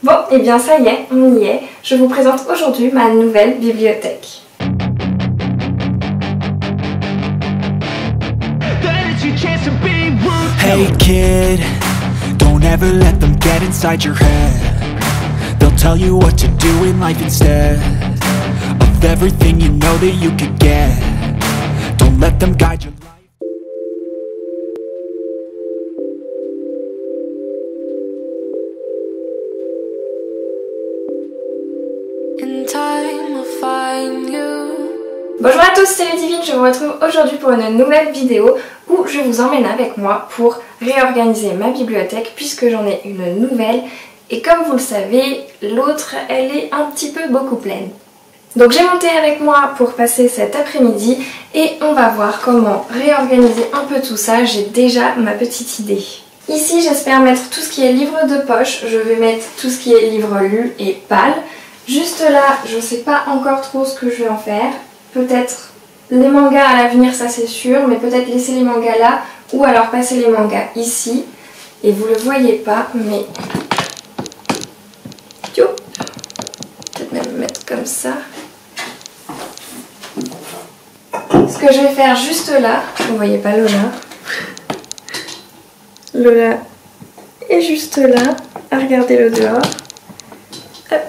Bon, et bien ça y est, on y est. Je vous présente aujourd'hui ma nouvelle bibliothèque. Hey kid, don't ever let them get inside your head. They'll tell you what to do in life instead of everything you know that you could get. Don't let them guide your life. Bonjour à tous, c'est Ludivine, je vous retrouve aujourd'hui pour une nouvelle vidéo où je vous emmène avec moi pour réorganiser ma bibliothèque puisque j'en ai une nouvelle et comme vous le savez, l'autre elle est un petit peu beaucoup pleine. Donc j'ai monté avec moi pour passer cet après-midi et on va voir comment réorganiser un peu tout ça, j'ai déjà ma petite idée. Ici j'espère mettre tout ce qui est livre de poche, je vais mettre tout ce qui est livre lu et pâle. Juste là, je ne sais pas encore trop ce que je vais en faire. Peut-être les mangas à l'avenir, ça c'est sûr, mais peut-être laisser les mangas là ou alors passer les mangas ici. Et vous le voyez pas, mais... Peut-être même mettre comme ça. Ce que je vais faire juste là, vous voyez pas Lola. Lola est juste là, à regarder le dehors.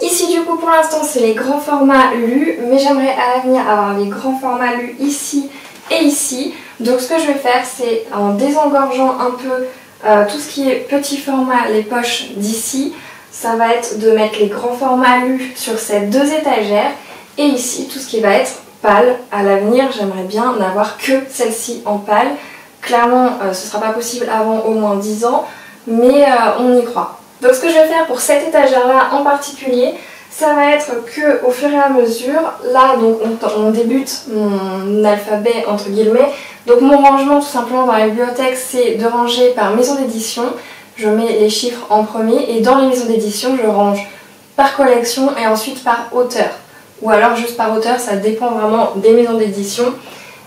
Ici du coup pour l'instant c'est les grands formats lus, mais j'aimerais à l'avenir avoir les grands formats lus ici et ici. Donc ce que je vais faire c'est en désengorgeant un peu tout ce qui est petit format, les poches d'ici, ça va être de mettre les grands formats lus sur ces deux étagères et ici tout ce qui va être pâle. À l'avenir j'aimerais bien n'avoir que celle-ci en pâle. Clairement ce sera pas possible avant au moins 10 ans, mais on y croit. Donc ce que je vais faire pour cette étagère là en particulier, ça va être que au fur et à mesure, là donc on débute mon alphabet entre guillemets, donc mon rangement tout simplement dans la bibliothèque c'est de ranger par maison d'édition, je mets les chiffres en premier et dans les maisons d'édition je range par collection et ensuite par auteur, ou alors juste par auteur, ça dépend vraiment des maisons d'édition.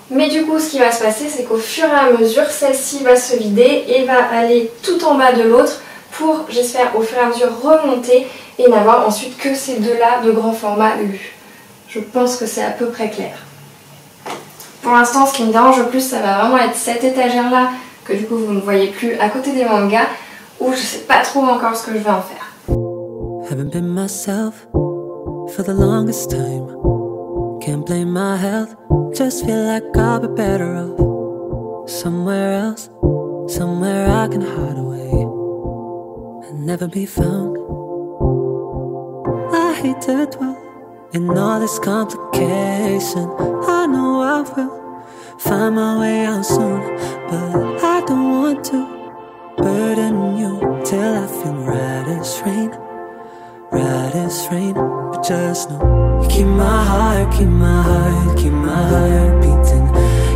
Mais du coup ce qui va se passer c'est qu'au fur et à mesure celle-ci va se vider et va aller tout en bas de l'autre pour, j'espère, au fur et à mesure remonter et n'avoir ensuite que ces deux-là de grand format lus. Je pense que c'est à peu près clair. Pour l'instant, ce qui me dérange le plus, ça va vraiment être cette étagère-là, que du coup vous ne voyez plus à côté des mangas, où je sais pas trop encore ce que je vais en faire. Haven't been myself for the longest time. Can't blame my health, just feel like I'll be better off somewhere else, somewhere I can hide away and never be found. I hate to dwell in all this complication. I know I will find my way out soon, but I don't want to burden you till I feel right as rain, right as rain. But just know you keep my heart, keep my heart, keep my heart beating.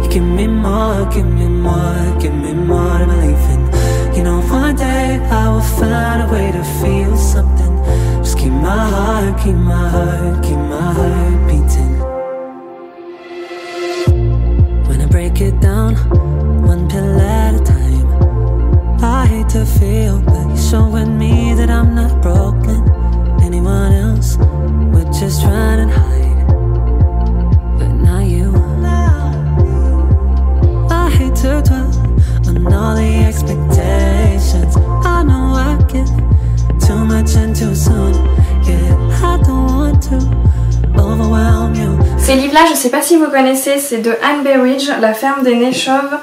You give me more, give me more, give me more to believe in. You know one day I will find a way to feel something. Just keep my heart, keep my heart, keep my heart beating. When I break it down, one pill at a time, I hate to feel, but you're showing me that I'm not broken. Anyone else would just try and hide, but not you. I hate to dwell on all the expectations. I know I get too much and too soon. Yeah, I don't want to overwhelm you. Ces livres-là, je sais pas si vous connaissez, c'est de Anne Berridge, La ferme des nez chauves,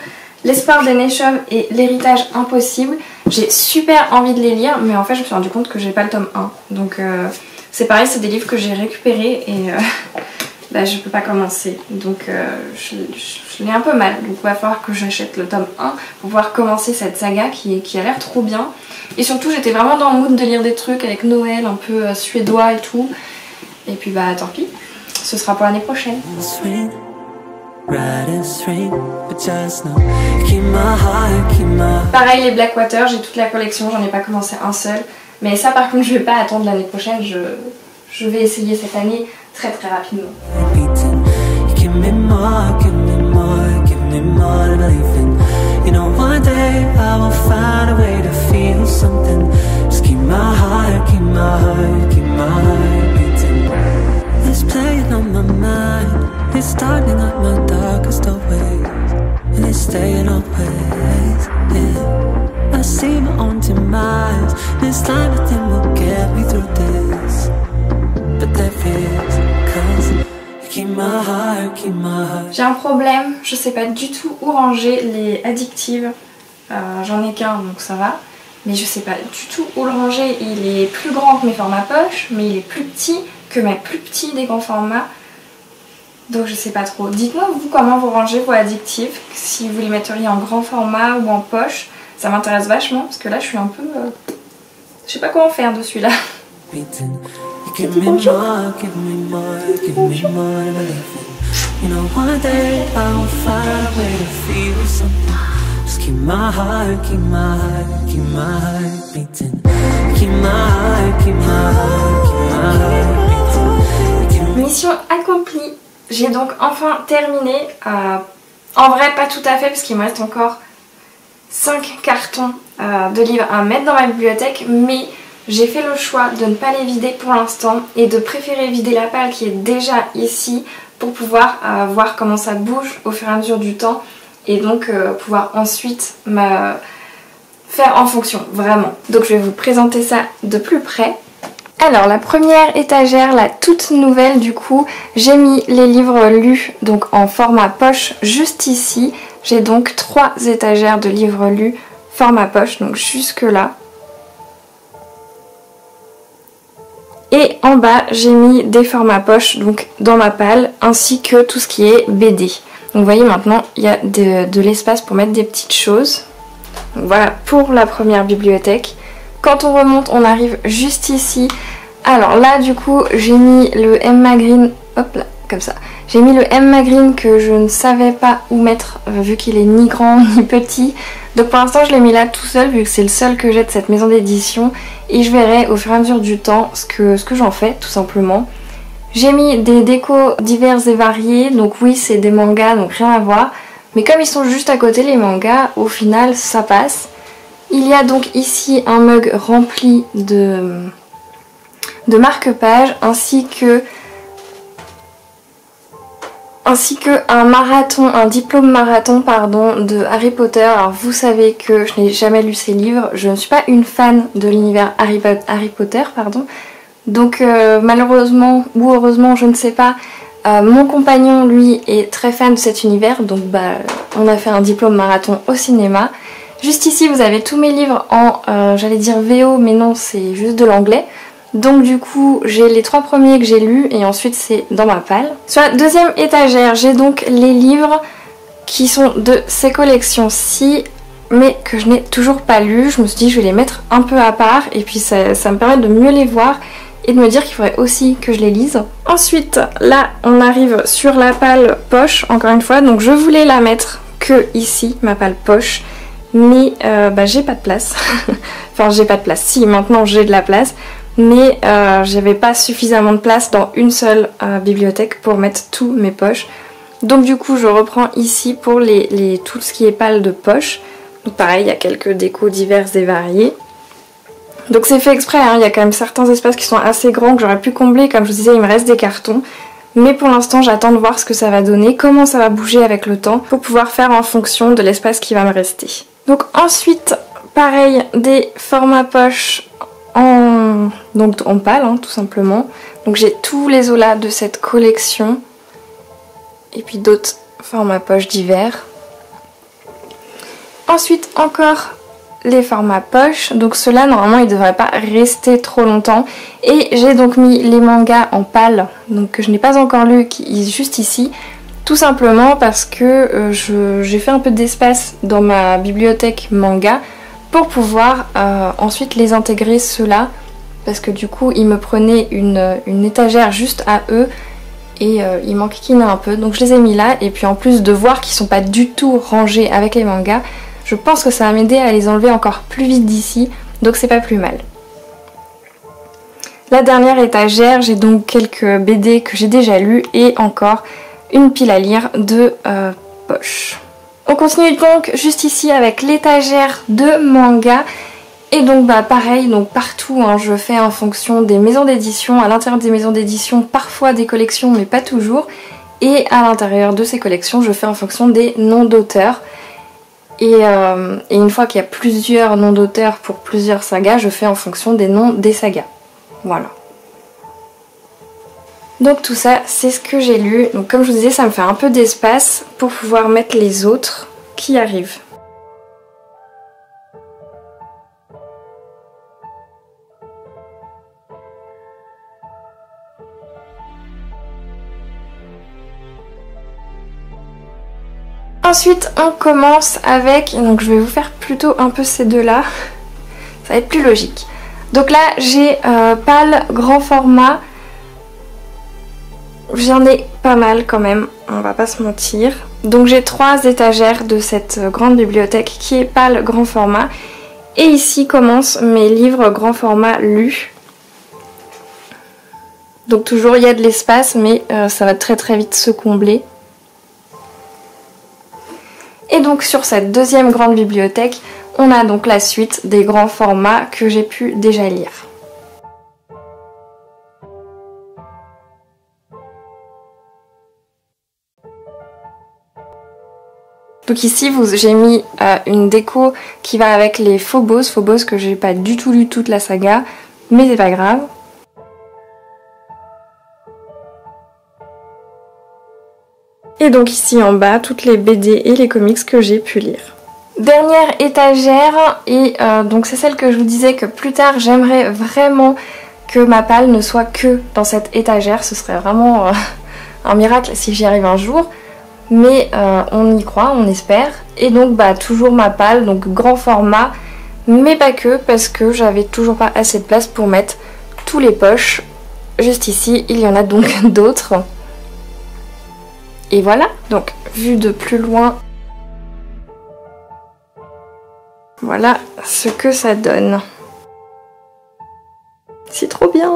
L'espoir des nez chauves et L'héritage impossible. J'ai super envie de les lire, mais en fait je me suis rendu compte que j'ai pas le tome 1. Donc c'est pareil, c'est des livres que j'ai récupérés et bah, je peux pas commencer. Donc je l'ai un peu mal. Donc il va falloir que j'achète le tome 1 pour pouvoir commencer cette saga qui a l'air trop bien. Et surtout j'étais vraiment dans le mood de lire des trucs avec Noël, un peu suédois et tout. Et puis bah tant pis, ce sera pour l'année prochaine. Pareil les Blackwater, j'ai toute la collection, j'en ai pas commencé un seul. Mais ça par contre je vais pas attendre l'année prochaine, je vais essayer cette année très très rapidement. You know one day I will find a way to feel something. Just keep my heart, keep my heart, keep my heart beating. It's playing on my mind, it's starting up my darkest of ways, and it's staying always, yeah. I see my own demise, this time nothing will get me through this, but there is, 'cause you keep my heart, keep my heart. J'ai un problème, je sais pas du tout où ranger les addictives. J'en ai qu'un donc ça va, mais je sais pas du tout où le ranger. Il est plus grand que mes formats poche, mais il est plus petit que mes plus petits des grands formats, donc je sais pas trop. Dites-moi vous comment vous rangez vos addictives, si vous les metteriez en grand format ou en poche, ça m'intéresse vachement parce que là je suis un peu... je sais pas comment faire de celui-là. Keep my heart, keep my heart, keep my heart beating. Keep my heart, keep my heart, keep my heart beating. Mission accomplie. J'ai donc enfin terminé. En vrai pas tout à fait parce qu'il me reste encore 5 cartons de livres à mettre dans ma bibliothèque, mais j'ai fait le choix de ne pas les vider pour l'instant et de préférer vider la palle qui est déjà ici pour pouvoir voir comment ça bouge au fur et à mesure du temps. Et donc pouvoir ensuite me faire en fonction, vraiment. Donc je vais vous présenter ça de plus près. Alors la première étagère, la toute nouvelle du coup, j'ai mis les livres lus donc en format poche juste ici. J'ai donc 3 étagères de livres lus format poche, donc jusque là. Et en bas j'ai mis des formats poche donc dans ma palle, ainsi que tout ce qui est BD. Donc vous voyez maintenant il y a de l'espace pour mettre des petites choses. Donc voilà pour la première bibliothèque. Quand on remonte on arrive juste ici. Alors là du coup j'ai mis le Emma Green, hop là comme ça. J'ai mis le Emma Green que je ne savais pas où mettre vu qu'il est ni grand ni petit. Donc pour l'instant je l'ai mis là tout seul vu que c'est le seul que j'ai de cette maison d'édition. Et je verrai au fur et à mesure du temps ce que j'en fais tout simplement. J'ai mis des décos divers et variés, donc oui c'est des mangas donc rien à voir, mais comme ils sont juste à côté les mangas, au final ça passe. Il y a donc ici un mug rempli de marque-pages ainsi que un diplôme marathon pardon, de Harry Potter. Alors vous savez que je n'ai jamais lu ces livres, je ne suis pas une fan de l'univers Harry Potter pardon. Donc malheureusement ou heureusement je ne sais pas, mon compagnon lui est très fan de cet univers, donc on a fait un diplôme marathon au cinéma. Juste ici vous avez tous mes livres en j'allais dire VO mais non c'est juste de l'anglais. Donc du coup j'ai les 3 premiers que j'ai lus et ensuite c'est dans ma palle. Sur la deuxième étagère j'ai donc les livres qui sont de ces collections-ci mais que je n'ai toujours pas lus. Je me suis dit je vais les mettre un peu à part et puis ça me permet de mieux les voir et de me dire qu'il faudrait aussi que je les lise. Ensuite là on arrive sur la palle poche encore une fois, donc je voulais la mettre que ici, ma palle poche, mais j'ai pas de place. Enfin j'ai pas de place, si maintenant j'ai de la place, mais j'avais pas suffisamment de place dans une seule bibliothèque pour mettre tous mes poches. Donc du coup je reprends ici pour tout ce qui est palle de poche. Donc pareil il y a quelques décos divers et variés. Donc c'est fait exprès, hein. Il y a quand même certains espaces qui sont assez grands que j'aurais pu combler, comme je vous disais il me reste des cartons. Mais pour l'instant j'attends de voir ce que ça va donner, comment ça va bouger avec le temps pour pouvoir faire en fonction de l'espace qui va me rester. Donc ensuite pareil des formats poche en palle hein, tout simplement. Donc j'ai tous les Zola de cette collection et puis d'autres formats poche divers. Ensuite encore les formats poche, donc ceux-là normalement ils ne devraient pas rester trop longtemps. Et j'ai donc mis les mangas en palle, donc que je n'ai pas encore lu, qui est juste ici, tout simplement parce que j'ai fait un peu d'espace dans ma bibliothèque manga pour pouvoir ensuite les intégrer ceux-là, parce que du coup ils me prenaient une étagère juste à eux et ils m'enquiquinaient un peu, donc je les ai mis là. Et puis en plus de voir qu'ils sont pas du tout rangés avec les mangas, je pense que ça va m'aider à les enlever encore plus vite d'ici, donc c'est pas plus mal. La dernière étagère, j'ai donc quelques BD que j'ai déjà lus et encore une pile à lire de poche. On continue donc juste ici avec l'étagère de manga. Et donc bah pareil, donc partout hein, je fais en fonction des maisons d'édition, à l'intérieur des maisons d'édition, parfois des collections mais pas toujours. Et à l'intérieur de ces collections, je fais en fonction des noms d'auteurs. Et une fois qu'il y a plusieurs noms d'auteurs pour plusieurs sagas, je fais en fonction des noms des sagas. Voilà. Donc tout ça, c'est ce que j'ai lu. Donc comme je vous disais, ça me fait un peu d'espace pour pouvoir mettre les autres qui arrivent. Ensuite on commence avec, donc je vais vous faire plutôt un peu ces deux là, ça va être plus logique. Donc là j'ai Pâle grand format, j'en ai pas mal quand même, on va pas se mentir. Donc j'ai 3 étagères de cette grande bibliothèque qui est Pâle grand format. Et ici commencent mes livres grand format lus. Donc toujours il y a de l'espace mais ça va très très vite se combler. Et donc sur cette deuxième grande bibliothèque, on a donc la suite des grands formats que j'ai pu déjà lire. Donc ici j'ai mis une déco qui va avec les Phobos que j'ai pas du tout lu toute la saga, mais c'est pas grave. Et donc ici en bas, toutes les BD et les comics que j'ai pu lire. Dernière étagère, et donc c'est celle que je vous disais que plus tard j'aimerais vraiment que ma palle ne soit que dans cette étagère. Ce serait vraiment un miracle si j'y arrive un jour. Mais on y croit, on espère. Et donc bah toujours ma palle, donc grand format, mais pas que, parce que j'avais toujours pas assez de place pour mettre tous les poches. Juste ici, il y en a donc d'autres. Et voilà, donc vu de plus loin, voilà ce que ça donne. C'est trop bien!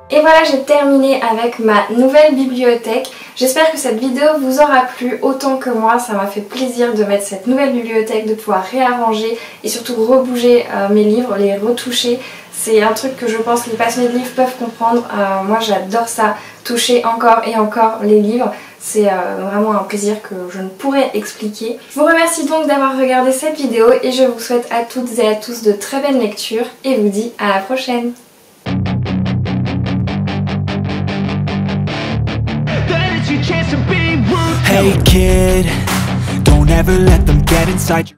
Et voilà, j'ai terminé avec ma nouvelle bibliothèque. J'espère que cette vidéo vous aura plu autant que moi. Ça m'a fait plaisir de mettre cette nouvelle bibliothèque, de pouvoir réarranger et surtout rebouger mes livres, les retoucher. C'est un truc que je pense que les passionnés de livres peuvent comprendre. Moi j'adore ça, toucher encore et encore les livres. C'est vraiment un plaisir que je ne pourrais expliquer. Je vous remercie donc d'avoir regardé cette vidéo et je vous souhaite à toutes et à tous de très belles lectures et vous dis à la prochaine. Hey kid, don't ever let them get inside your